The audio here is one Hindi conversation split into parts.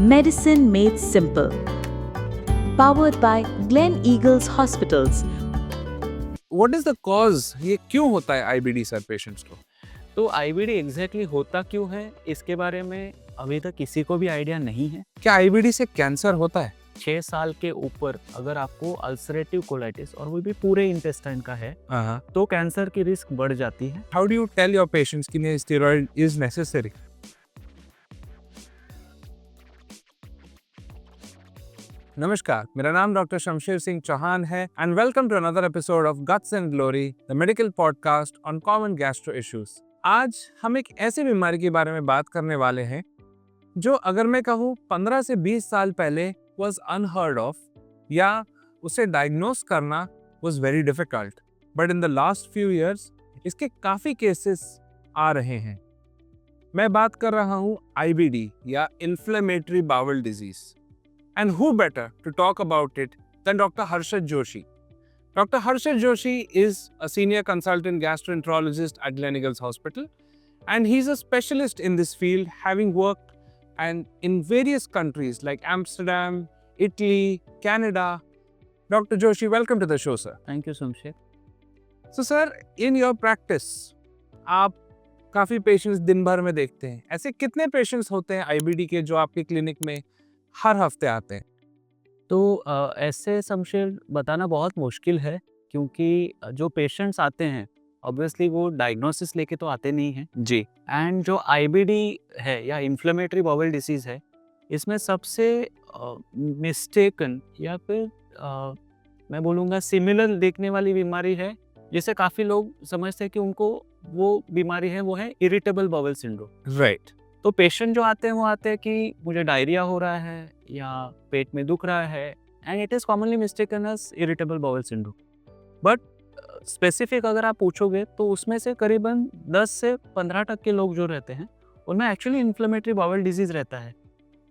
Medicine Made Simple. Powered by Glen Eagles Hospitals. What is the cause? ये क्यों होता है आईबीडी सर पेशेंट्स को? तो आईबीडी एग्जैक्टली होता क्यों है, इसके बारे में अभी तक किसी को भी आइडिया नहीं है। क्या आईबीडी से कैंसर होता है? 6 साल के ऊपर अगर आपको अल्सरेटिव कोलाइटिस और वो भी पूरे इंटेस्टाइन का है तो कैंसर की रिस्क बढ़ जाती है। How do you tell your patients कि स्टेरॉइड इज नेसेसरी? नमस्कार, मेरा नाम डॉक्टर शमशेर सिंह चौहान है and welcome to another episode of guts and glory, the medical podcast on common gastro issues. आज हम एक ऐसी बीमारी के बारे में बात करने वाले हैं जो अगर मैं कहूँ 15 से 20 साल पहले was unheard of या उसे डायग्नोस करना was very difficult, but in the last few years इसके काफ़ी केसेस आ रहे हैं। मैं बात कर रहा हूँ IBD या Inflammatory Bowel Disease. And who better to talk about it than Dr. Harshad Joshi? Dr. Harshad Joshi is a senior consultant gastroenterologist at Glen Eagles Hospital, and he's a specialist in this field, having worked in various countries like Amsterdam, Italy, Canada. Dr. Joshi, welcome to the show, sir. Thank you Shamsher. So, sir, in your practice, आप काफ़ी पेशेंट्स दिन भर में देखते हैं। ऐसे कितने पेशेंट्स होते हैं IBD के जो आपके क्लिनिक में हर हफ्ते आते हैं? तो ऐसे शमशेर बताना बहुत मुश्किल है, क्योंकि जो पेशेंट्स आते हैं ऑब्वियसली वो डायग्नोसिस लेके तो आते नहीं हैं जी। एंड जो आईबीडी है या इन्फ्लेमेटरी बाउल डिसीज़ है, इसमें सबसे मिस्टेकन या फिर मैं बोलूँगा सिमिलर देखने वाली बीमारी है, जिसे काफ़ी लोग समझते हैं कि उनको वो बीमारी है, वो है इरिटेबल बाउल सिंड्रोम। राइट। तो पेशेंट जो आते हैं वो आते हैं कि मुझे डायरिया हो रहा है या पेट में दुख रहा है, and it is commonly mistaken as irritable bowel syndrome. But specific अगर आप पूछोगे तो उसमें से करीबन 10 से 15% के लोग जो रहते हैं उनमें एक्चुअली इन्फ्लेमेटरी बाउल डिजीज़ रहता है।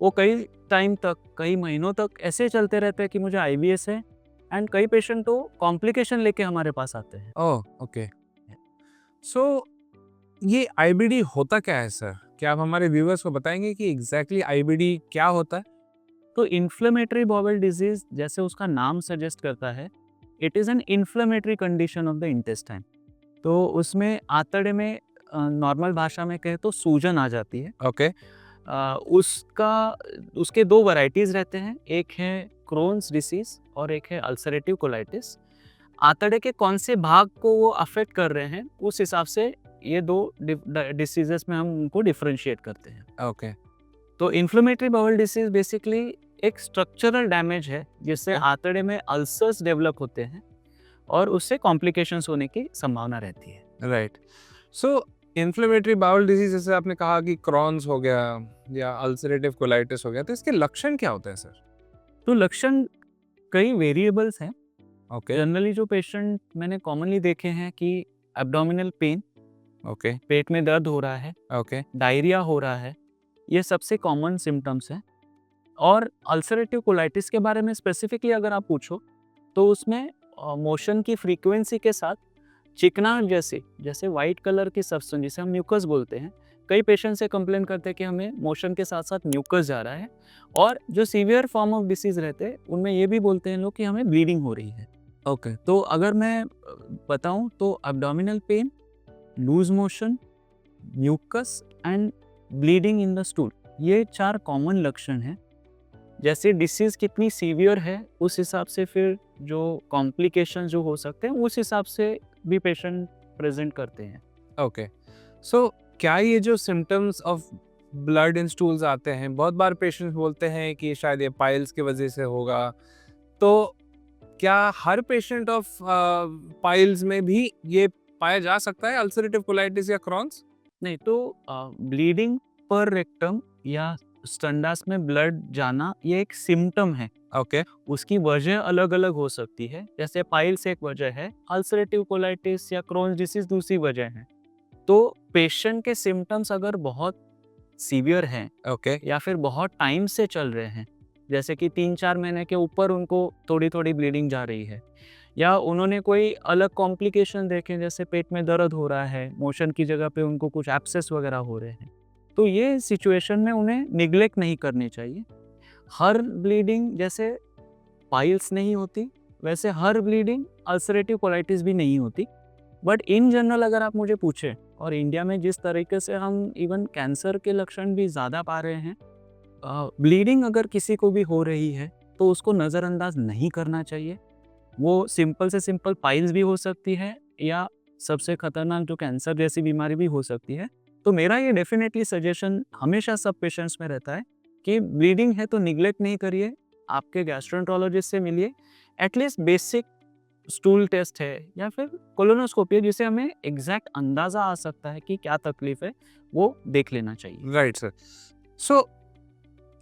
वो कई टाइम तक, कई महीनों तक ऐसे चलते रहते हैं कि मुझे IBS है, एंड कई पेशेंट तो कॉम्प्लिकेशन लेके हमारे पास आते हैं। ओह, ओके। सो ये IBD होता क्या है सर? क्या आप हमारे व्यूअर्स को बताएंगे कि एग्जैक्टली IBD क्या होता है? तो इन्फ्लेमेटरी बाउल डिजीज़, जैसे उसका नाम सजेस्ट करता है, it is an inflammatory condition of the intestine. तो उसमें आंतड़े में नॉर्मल भाषा में कहें तो सूजन आ जाती है। ओके। उसके 2 वैरायटीज़ रहते हैं, एक है क्रोन्स डिसीज़ और एक है अल्सरेटिव कोलाइटिस। आंतड़े के कौन से भाग को वो अफेक्ट कर रहे हैं, उस हिसाब से ये 2 डिसीजेस में हम उनको डिफरेंशिएट करते हैं। ओके। तो इन्फ्लेमेटरी बाउल डिसीज बेसिकली एक स्ट्रक्चरल डैमेज है, जिससे आंतड़े में अल्सर्स डेवलप होते हैं और उससे कॉम्प्लिकेशंस होने की संभावना रहती है। राइट। सो इन्फ्लेमेटरी बाउल डिजीज, जैसे आपने कहा कि क्रॉन्स हो गया या अल्सरेटिव कोलाइटिस हो गया, तो इसके लक्षण क्या होते हैं सर? तो लक्षण कई वेरिएबल्स हैं। ओके। जनरली जो पेशेंट मैंने कॉमनली देखे हैं कि एब्डोमिनल पेन, ओके। पेट में दर्द हो रहा है, ओके। डायरिया हो रहा है, ये सबसे कॉमन सिम्टम्स हैं। और अल्सरेटिव कोलाइटिस के बारे में स्पेसिफिकली अगर आप पूछो तो उसमें मोशन की फ्रीक्वेंसी के साथ चिकनाहट जैसे वाइट कलर की सब्सटेंस, जिसे हम म्यूकस बोलते हैं, कई पेशेंट से कंप्लेन करते हैं कि हमें मोशन के साथ साथ म्यूकस जा रहा है। और जो सीवियर फॉर्म ऑफ डिसीज़ रहते हैं उनमें ये भी बोलते हैं लोग कि हमें ब्लीडिंग हो रही है। ओके। तो अगर मैं बताऊं तो abdominal pain, loose motion, mucus and bleeding in the stool, ये 4 कॉमन लक्षण हैं। जैसे डिसीज़ कितनी सीवियर है उस हिसाब से फिर जो कॉम्प्लिकेशन जो हो सकते हैं उस हिसाब से भी पेशेंट प्रेजेंट करते हैं। ओके। सो क्या ये जो symptoms of blood in stools आते हैं, बहुत बार पेशेंट्स बोलते हैं कि शायद ये पाइल्स की वजह से होगा, तो क्या हर पेशेंट ऑफ पाइल्स में भी ये पाया जा सकता है, अल्सरेटिव कोलाइटिस या क्रॉन्स? नहीं, तो ब्लीडिंग पर रेक्टम या संडास में ब्लड जाना ये एक सिम्टम है। ओके। उसकी वजह अलग अलग हो सकती है, जैसे पाइल्स एक वजह है, अल्सरेटिव कोलाइटिस या क्रोन्स डिसीज दूसरी वजह है। तो पेशेंट के सिम्टम्स अगर बहुत सीवियर हैं ओके। या फिर बहुत टाइम से चल रहे हैं, जैसे कि 3-4 महीने के ऊपर उनको थोड़ी थोड़ी ब्लीडिंग जा रही है, या उन्होंने कोई अलग कॉम्प्लिकेशन देखे, जैसे पेट में दर्द हो रहा है, मोशन की जगह पे उनको कुछ एब्सेस वगैरह हो रहे हैं, तो ये सिचुएशन में उन्हें निग्लेक्ट नहीं करनी चाहिए। हर ब्लीडिंग जैसे पाइल्स नहीं होती, वैसे हर ब्लीडिंग अल्सरेटिव कोलाइटिस भी नहीं होती। बट इन जनरल अगर आप मुझे पूछें, और इंडिया में जिस तरीके से हम इवन कैंसर के लक्षण भी ज़्यादा पा रहे हैं, ब्लीडिंग अगर किसी को भी हो रही है तो उसको नज़रअंदाज नहीं करना चाहिए। वो सिंपल से सिंपल पाइल्स भी हो सकती है या सबसे खतरनाक जो कैंसर जैसी बीमारी भी हो सकती है। तो मेरा ये डेफिनेटली सजेशन हमेशा सब पेशेंट्स में रहता है कि ब्लीडिंग है तो निग्लेक्ट नहीं करिए, आपके गैस्ट्रोएंटरोलॉजिस्ट से मिलिए। एटलीस्ट बेसिक स्टूल टेस्ट है या फिर कोलोनोस्कोपी है, जिससे हमें एग्जैक्ट अंदाज़ा आ सकता है कि क्या तकलीफ है, वो देख लेना चाहिए। Right sir. सो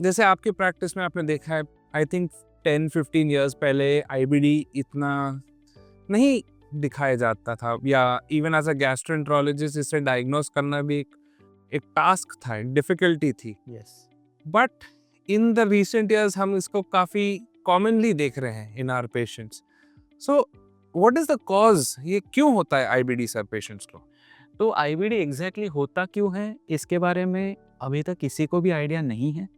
जैसे आपकी प्रैक्टिस में आपने देखा है, आई थिंक 10-15 ईयर्स पहले आईबीडी इतना नहीं दिखाया जाता था, या इवन एज अ गैस्ट्रोएंटरोलॉजिस्ट इसे डायग्नोस करना भी एक टास्क था, एक डिफिकल्टी थी। Yes. But in the recent years हम इसको काफ़ी कॉमनली देख रहे हैं in our patients. So what is the cause, ये क्यों होता है आईबीडी सर पेशेंट्स को? तो आईबीडी एग्जैक्टली होता क्यों है, इसके बारे में अभी तक किसी को भी आइडिया नहीं है।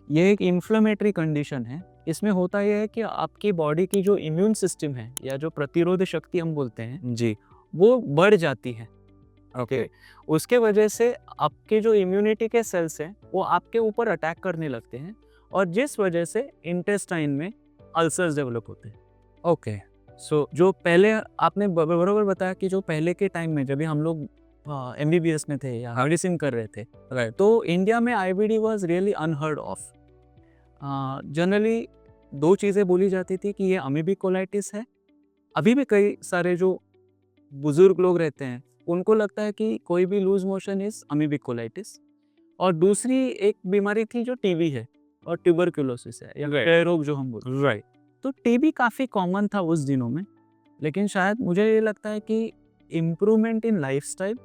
ये एक इन्फ्लेमेटरी कंडीशन है। इसमें होता यह है कि आपकी बॉडी की जो इम्यून सिस्टम है या जो प्रतिरोध शक्ति हम बोलते हैं जी, वो बढ़ जाती है। ओके, उसके वजह से आपके जो इम्यूनिटी के सेल्स हैं वो आपके ऊपर अटैक करने लगते हैं, और जिस वजह से इंटेस्टाइन में अल्सर्स डेवलप होते हैं। ओके, सो जो पहले आपने बरोबर बताया कि जो पहले के टाइम में जब भी हम लोग एमबीबीएस में थे या मेडिसिन कर रहे थे, राइट, तो इंडिया में IBD was really unheard of. Generally दो चीज़ें बोली जाती थी कि ये अमीबिक कोलाइटिस है। अभी भी कई सारे जो बुजुर्ग लोग रहते हैं उनको लगता है कि कोई भी loose motion is amoebic colitis. और दूसरी एक बीमारी थी जो टीबी है और ट्यूबरक्यूलोसिस है या Right. क्षय रोग जो हम बोलते हैं। राइट, तो टीबी काफ़ी कॉमन था उस दिनों में, लेकिन शायद मुझे ये लगता है कि इम्प्रूवमेंट इन लाइफस्टाइल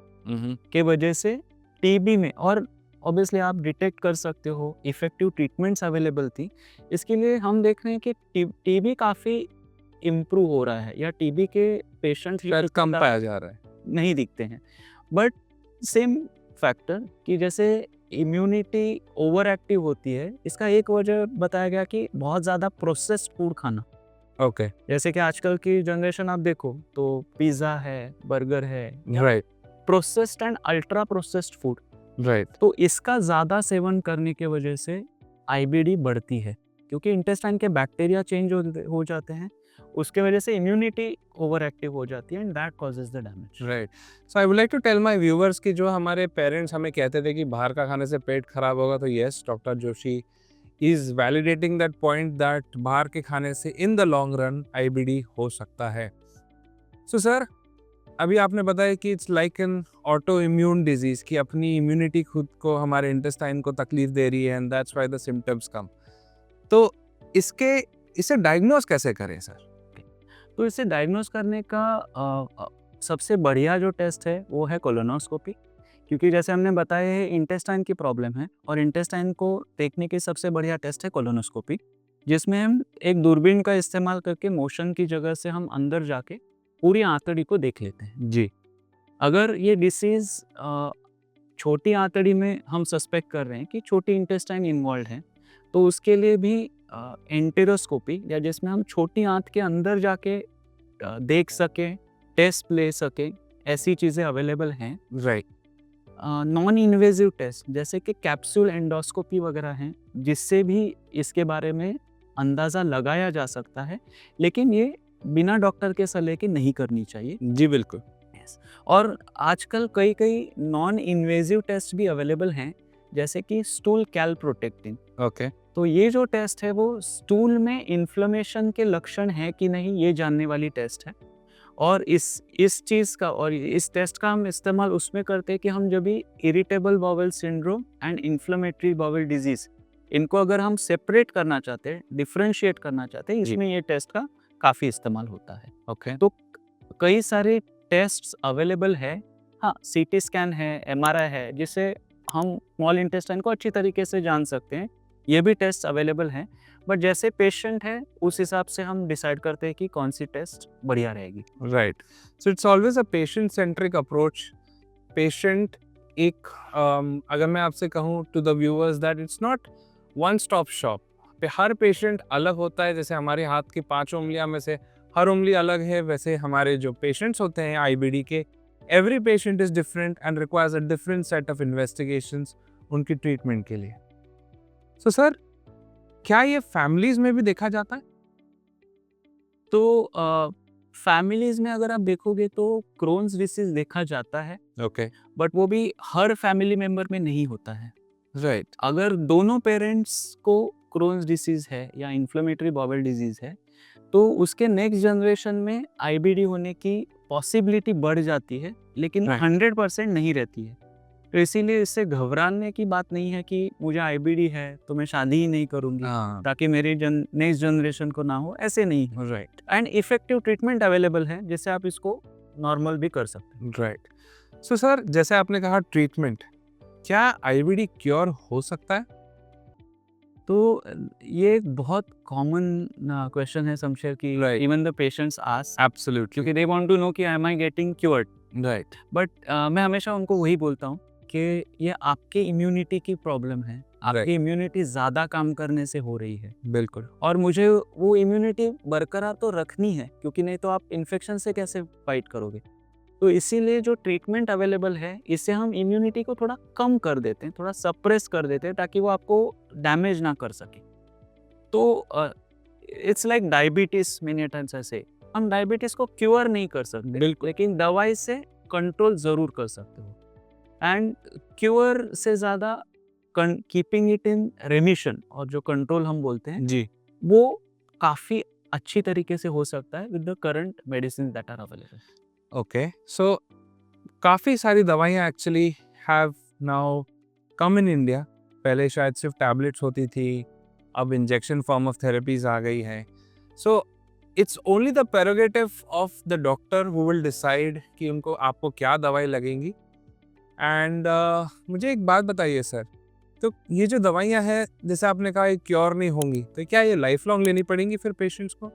के वजह से टीबी में, और ऑब्वियसली आप डिटेक्ट कर सकते हो, इफ़ेक्टिव ट्रीटमेंट्स अवेलेबल थी, इसके लिए हम देख रहे हैं कि टीबी काफ़ी इम्प्रूव हो रहा है, या टीबी के पेशेंट शायद कम पाया जा रहा है। नहीं दिखते हैं। बट सेम फैक्टर कि जैसे इम्यूनिटी ओवर एक्टिव होती है, इसका एक वजह बताया गया कि बहुत ज़्यादा प्रोसेस्ड फूड खाना। ओके, जैसे कि आजकल की जनरेशन आप देखो तो पिज़्ज़ा है, बर्गर है, right, processed and ultra processed food. Right, तो इसका ज़्यादा सेवन करने की वजह से आईबीडी बढ़ती है, क्योंकि इंटेस्टाइन के बैक्टीरिया चेंज हो जाते हैं, उसके वजह से इम्यूनिटी ओवर एक्टिव हो जाती है, and that causes the damage. Right. So I would like to tell my viewers कि जो हमारे पेरेंट्स हमें कहते थे कि बाहर का खाने से पेट खराब होगा, तो yes, doctor Joshi is validating that point that बाहर के खाने से in the long run IBD हो सकता है। सो सर, अभी आपने बताया कि it's like an auto immune disease, कि अपनी इम्यूनिटी खुद को, हमारे इंटेस्टाइन को तकलीफ दे रही है, and that's why the symptoms come. तो इसे डायग्नोस कैसे करें सर? तो इसे डायग्नोस करने का सबसे बढ़िया जो टेस्ट है वो है कोलोनोस्कोपी, क्योंकि जैसे हमने बताया है इंटेस्टाइन की प्रॉब्लम है, और इंटेस्टाइन को देखने की सबसे बढ़िया टेस्ट है कोलोनोस्कोपी, जिसमें हम एक दूरबीन का इस्तेमाल करके मोशन की जगह से हम अंदर जाके पूरी आंतड़ी को देख लेते हैं। जी, अगर ये डिसीज़ छोटी आंतड़ी में हम सस्पेक्ट कर रहे हैं कि छोटी इंटेस्टाइन इन्वॉल्व है, तो उसके लिए भी एंटेरोस्कोपी, या जिसमें हम छोटी आंत के अंदर जाके देख सकें, टेस्ट ले सकें, ऐसी चीज़ें अवेलेबल हैं। राइट, नॉन इन्वेजिव टेस्ट जैसे कि कैप्सूल एंडोस्कोपी वगैरह हैं, जिससे भी इसके बारे में अंदाज़ा लगाया जा सकता है, लेकिन ये बिना डॉक्टर के सलाह के नहीं करनी चाहिए। जी बिल्कुल। और आजकल कई नॉन इन्वेजिव टेस्ट भी अवेलेबल हैं, जैसे कि स्टूल कैलप्रोटेक्टिन। ओके, तो ये जो टेस्ट है वो स्टूल में इन्फ्लेमेशन के लक्षण है कि नहीं, ये जानने वाली टेस्ट है। और इस चीज़ का और इस टेस्ट का हम इस्तेमाल उसमें करते हैं कि हम जब भी irritable bowel syndrome and inflammatory bowel disease, इनको अगर हम सेपरेट करना चाहते हैं, डिफ्रेंशिएट करना चाहते हैं, इसमें ये टेस्ट का काफ़ी इस्तेमाल होता है। ओके, तो कई सारे टेस्ट्स अवेलेबल है। हाँ, सीटी स्कैन है, एमआरआई है, जिससे हम स्मॉल इंटेस्टाइन को अच्छी तरीके से जान सकते हैं। ये भी टेस्ट अवेलेबल हैं, बट जैसे पेशेंट है उस हिसाब से हम डिसाइड करते हैं कि कौन सी टेस्ट बढ़िया रहेगी। Right. So it's always a patient centric approach. Patient एक अगर मैं आपसे कहूँ to the viewers that it's not one stop shop, पे हर पेशेंट अलग होता है। जैसे हमारे हाथ की 5 उंगलियां में से हर उंगली अलग है, वैसे हमारे जो पेशेंट्स होते हैं आईबीडी के, every patient is different and requires a different set of investigations उनकी ट्रीटमेंट के लिए। सो सर, क्या ये फैमिलीज में भी देखा जाता है? तो फैमिलीज में अगर आप देखोगे तो क्रोन्स डिसीज देखा जाता है, ओके, बट वो भी हर फैमिली मेंबर में नहीं होता है। राइट, अगर दोनों पेरेंट्स को क्रोन्स डिसीज है या इन्फ्लेमेटरी बाउल डिजीज है, तो उसके नेक्स्ट जनरेशन में आईबीडी होने की पॉसिबिलिटी बढ़ जाती है, लेकिन Right. 100% नहीं रहती है। तो इसीलिए इससे घबराने की बात नहीं है कि मुझे आईबीडी है तो मैं शादी ही नहीं करूंगी ताकि मेरी नेक्स्ट जनरेशन को ना हो, ऐसे नहीं है। Right, and effective treatment available है जिससे आप इसको नॉर्मल भी कर सकते हैं। राइट। सो सर, जैसे आपने कहा ट्रीटमेंट, क्या आईबीडी क्योर हो सकता है? तो ये एक बहुत कॉमन क्वेश्चन है शमशेर की Right. Even the patients ask, absolutely, क्योंकि दे वांट टू नो कि am I getting cured. Right, but मैं हमेशा उनको वही बोलता हूँ कि ये आपके इम्यूनिटी की प्रॉब्लम है, Right. आपकी इम्यूनिटी ज़्यादा काम करने से हो रही है, बिल्कुल, और मुझे वो इम्यूनिटी बरकरार तो रखनी है, क्योंकि नहीं तो आप इन्फेक्शन से कैसे फाइट करोगे। तो इसीलिए जो ट्रीटमेंट अवेलेबल है, इससे हम इम्यूनिटी को थोड़ा कम कर देते हैं, थोड़ा सप्रेस कर देते हैं, ताकि वो आपको डैमेज ना कर सके। तो it's like diabetes, many times ऐसे हम डायबिटीज को क्योर नहीं कर सकते, बिल्कुल। लेकिन दवाई से कंट्रोल जरूर कर सकते हो। एंड क्योर से ज़्यादा कीपिंग इट इन रेमिशन, और जो कंट्रोल हम बोलते हैं, जी, वो काफ़ी अच्छी तरीके से हो सकता है with the current medicine that are available. Okay. So काफ़ी सारी दवाइयाँ actually have now come in India. पहले शायद सिर्फ टैबलेट्स होती थी, अब इंजेक्शन फॉर्म ऑफ थेरेपीज आ गई है। So it's only the prerogative of the doctor who will decide कि उनको आपको क्या दवाई लगेंगी। एंड मुझे एक बात बताइए सर, तो ये जो दवाइयाँ हैं, जैसे आपने कहा ये क्योर नहीं होंगी, तो क्या ये लाइफ लॉन्ग लेनी पड़ेंगी फिर पेशेंट्स को?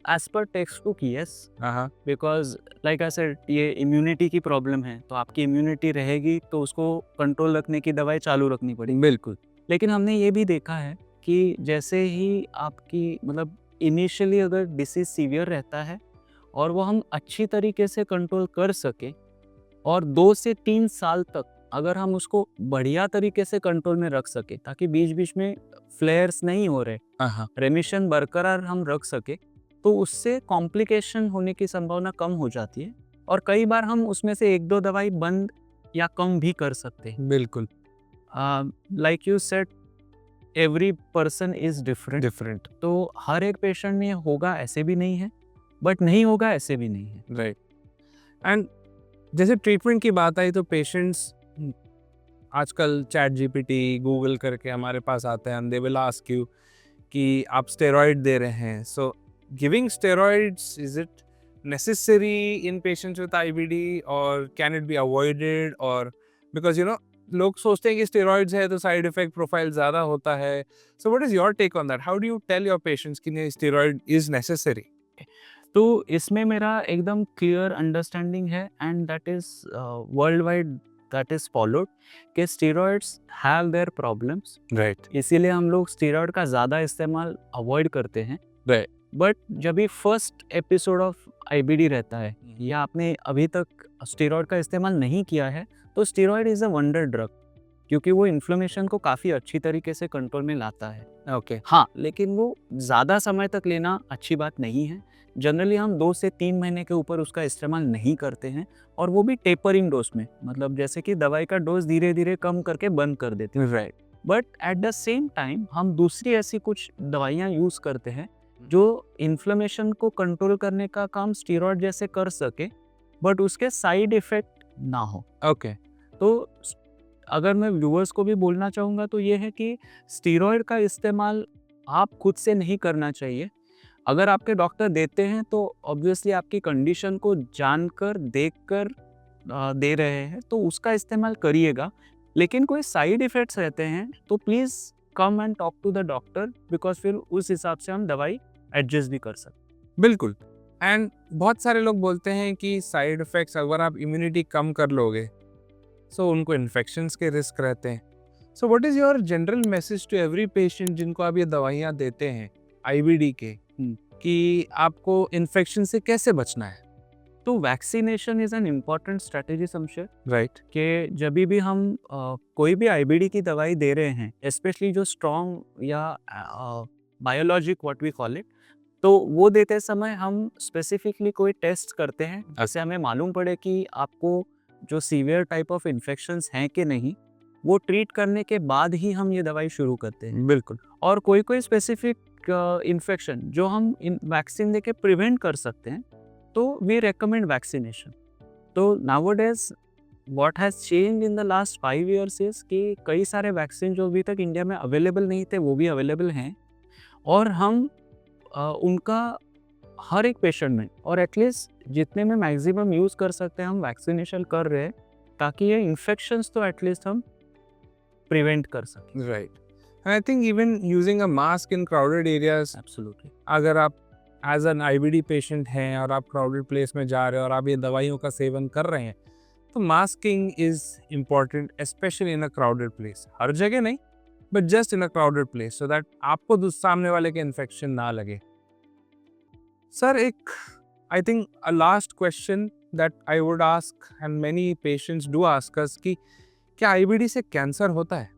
As per text book yes, हाँ, बिकॉज लाइक आई सेड, ये इम्यूनिटी की प्रॉब्लम है, तो आपकी इम्यूनिटी रहेगी तो उसको कंट्रोल रखने की दवाई चालू रखनी पड़ेगी। बिल्कुल, लेकिन हमने ये भी देखा है कि जैसे ही आपकी मतलब इनिशियली अगर डिसीज सीवियर रहता है और वो हम अच्छी तरीके से कंट्रोल कर सके, और 2 से 3 साल तक अगर हम उसको बढ़िया तरीके से कंट्रोल में रख सके, ताकि बीच बीच में फ्लेयर्स नहीं हो रहे, हाँ, रेमिशन बरकरार हम रख सके, तो उससे कॉम्प्लिकेशन होने की संभावना कम हो जाती है, और कई बार हम उसमें से 1-2 दवाई बंद या कम भी कर सकते हैं। बिल्कुल, like you said, every person is different, तो हर एक पेशेंट में होगा ऐसे भी नहीं है, बट नहीं होगा ऐसे भी नहीं है। राइट। एंड जैसे ट्रीटमेंट की बात आई, तो पेशेंट्स आजकल चैट जीपीटी, गूगल करके हमारे पास आते हैं, दे विल आस्क यू कि आप स्टेरॉइड दे रहे हैं। So giving steroids, is it necessary in patients with IBD और कैन इट बी अवॉइडेड? और बिकॉज लोग सोचते हैं कि स्टेरॉइड्स है तो साइड इफेक्ट प्रोफाइल ज़्यादा होता है। So what is your take on that? How do you tell your patients कि नहीं, स्टेरॉइड इज नेसेसरी? तो इसमें मेरा एकदम क्लियर अंडरस्टैंडिंग है, and that is world wide that is followed, कि steroids have their problems, right, इसीलिए हम लोग स्टेरॉइड का ज़्यादा इस्तेमाल अवॉइड करते हैं। राइट, बट जब भी फर्स्ट एपिसोड ऑफ आईबीडी रहता है, या आपने अभी तक स्टेरॉइड का इस्तेमाल नहीं किया है, तो steroid is a wonder drug, क्योंकि वो इन्फ्लेमेशन को काफ़ी अच्छी तरीके से कंट्रोल में लाता है। ओके, हाँ, लेकिन वो ज़्यादा समय तक लेना अच्छी बात नहीं है। जनरली हम 2 से 3 महीने के ऊपर उसका इस्तेमाल नहीं करते हैं, और वो भी टेपरिंग डोज में, मतलब जैसे कि दवाई का डोज धीरे धीरे कम करके बंद कर देते हैं। Right, but at the same time हम दूसरी ऐसी कुछ दवाइयाँ यूज़ करते हैं जो इन्फ्लेमेशन को कंट्रोल करने का काम स्टेरॉइड जैसे कर सके, बट उसके साइड इफ़ेक्ट ना हो। ओके, तो अगर मैं व्यूअर्स को भी बोलना चाहूँगा तो ये है कि स्टेरॉइड का इस्तेमाल आप खुद से नहीं करना चाहिए। अगर आपके डॉक्टर देते हैं तो ऑब्वियसली आपकी कंडीशन को जानकर, देखकर दे रहे हैं, तो उसका इस्तेमाल करिएगा। लेकिन कोई साइड इफ़ेक्ट्स रहते हैं तो please come and talk to the doctor, because फिर उस हिसाब से हम दवाई एडजस्ट भी कर सकते। बिल्कुल। एंड बहुत सारे लोग बोलते हैं कि साइड इफ़ेक्ट्स, अगर आप इम्यूनिटी कम कर लोगे सो उनको इन्फेक्शंस के रिस्क रहते हैं। So what is your general message to every patient जिनको आप ये दवाइयाँ देते हैं IBD के, कि आपको इन्फेक्शन से कैसे बचना है? तो vaccination is an important strategy Shamsher, right. कि जब भी हम कोई भी IBD की दवाई दे रहे हैं, स्पेशली जो स्ट्रॉन्ग या biologic what we call it, तो वो देते समय हम स्पेसिफिकली कोई टेस्ट करते हैं जिससे हमें मालूम पड़े कि आपको जो सीवियर टाइप ऑफ इन्फेक्शंस हैं कि नहीं, वो ट्रीट करने के बाद ही हम ये दवाई शुरू करते हैं। बिल्कुल। और कोई कोई स्पेसिफिक इन्फेक्शन जो हम वैक्सीन देके प्रिवेंट कर सकते हैं, तो वी रेकमेंड वैक्सीनेशन। तो nowadays what has change in the last 5 years is कि कई सारे वैक्सीन जो अभी तक इंडिया में अवेलेबल नहीं थे वो भी अवेलेबल हैं, और हम उनका हर एक पेशेंट में और एटलीस्ट जितने में मैक्सिमम यूज़ कर सकते हैं हम वैक्सीनेशन कर रहे हैं, ताकि ये इन्फेक्शंस तो एटलीस्ट हम प्रिवेंट कर सकें। Right. And I think even using a mask in crowded areas, absolutely. अगर आप एज एन IBD पेशेंट हैं और आप क्राउडेड प्लेस में जा रहे हो और आप ये दवाइयों का सेवन कर रहे हैं, तो masking is important, specially in a crowded place. हर जगह नहीं, but just in a crowded place, so that आपको सामने वाले के इन्फेक्शन ना लगे। सर, एक I think a last question that I would ask and many patients do ask us कि क्या IBD से कैंसर होता है?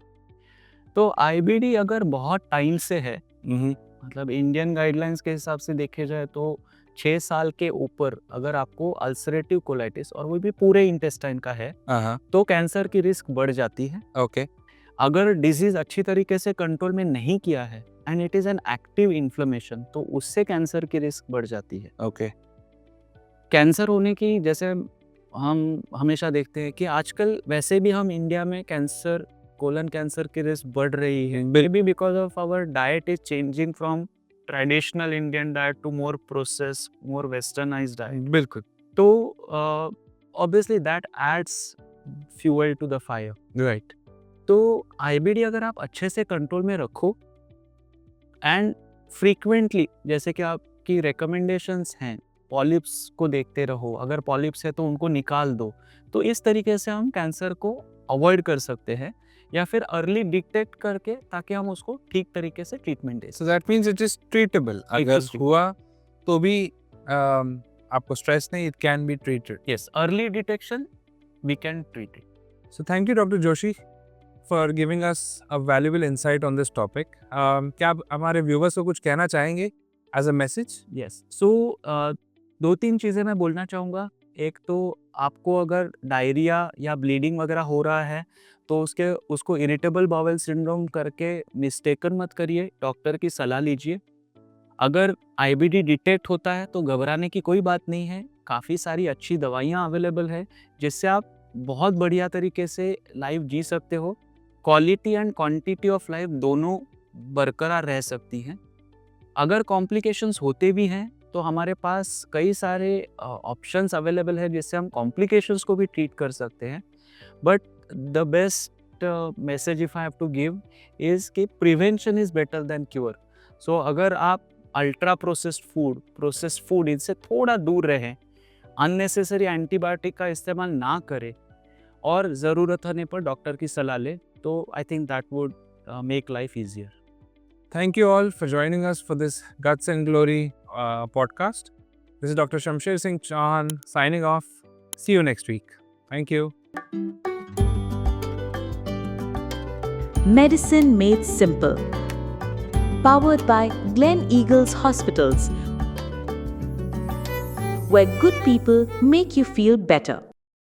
तो IBD अगर बहुत टाइम से है, मतलब इंडियन गाइडलाइंस के हिसाब से देखे जाए तो 6 साल के ऊपर अगर आपको अल्सरेटिव कोलाइटिस और वो भी पूरे इंटेस्टाइन का है, तो कैंसर की रिस्क बढ़ जाती है। ओके। अगर डिजीज अच्छी तरीके से कंट्रोल में नहीं किया है and it is an active inflammation, तो उससे कैंसर की रिस्क बढ़ जाती है। ओके। कैंसर होने की, जैसे हम हमेशा देखते हैं कि आजकल वैसे भी हम इंडिया में कैंसर, कोलन कैंसर की रिस्क बढ़ रही है, may be because of our diet is changing from traditional Indian diet to more process, more westernised diet. बिल्कुल। तो obviously that adds fuel to the fire. Right. तो IBD अगर आप अच्छे से कंट्रोल में रखो एंड फ्रीक्वेंटली, जैसे कि आपकी रिकमेंडेशंस हैं, पॉलिप्स को देखते रहो, अगर पॉलिप्स है तो उनको निकाल दो, तो इस तरीके से हम कैंसर को अवॉइड कर सकते हैं या फिर अर्ली डिटेक्ट करके, ताकि हम उसको ठीक तरीके से ट्रीटमेंट दे so that means it is treatable. अगर हुआ तो भी आपको स्ट्रेस नहीं, it can be treated. Yes, early detection we can treat it. So thank you doctor Joshi for giving us a valuable insight on this topic. क्या आप हमारे व्यूवर्स को कुछ कहना चाहेंगे as a message? Yes, so 2-3 चीज़ें मैं बोलना चाहूँगा। एक तो आपको अगर डायरिया या ब्लीडिंग वगैरह हो रहा है तो उसको इरिटेबल बाउल सिंड्रोम करके मिस्टेकन मत करिए, डॉक्टर की सलाह लीजिए। अगर IBD डिटेक्ट होता है तो घबराने की कोई बात नहीं है, काफ़ी सारी अच्छी दवाइयाँ अवेलेबल है जिससे आप बहुत बढ़िया तरीके से लाइफ जी सकते हो। Quality and quantity of life दोनों बरकरार रह सकती हैं। अगर कॉम्प्लिकेशंस होते भी हैं तो हमारे पास कई सारे ऑप्शंस अवेलेबल है जिससे हम कॉम्प्लिकेशंस को भी ट्रीट कर सकते हैं। But the best message if I have to give is कि prevention is better than cure. So अगर आप अल्ट्रा प्रोसेस्ड फूड इनसे थोड़ा दूर रहें, अननेसेसरी एंटीबायोटिक का इस्तेमाल ना करें और ज़रूरत होने पर डॉक्टर की सलाह लें, तो I think that would make life easier. Thank you all for joining us for this Guts and Glory podcast. This is Dr. Shamsher Singh Chauhan signing off. See you next week. Thank you. Medicine Made Simple. Powered by Glen Eagles Hospitals, where good people make you feel better.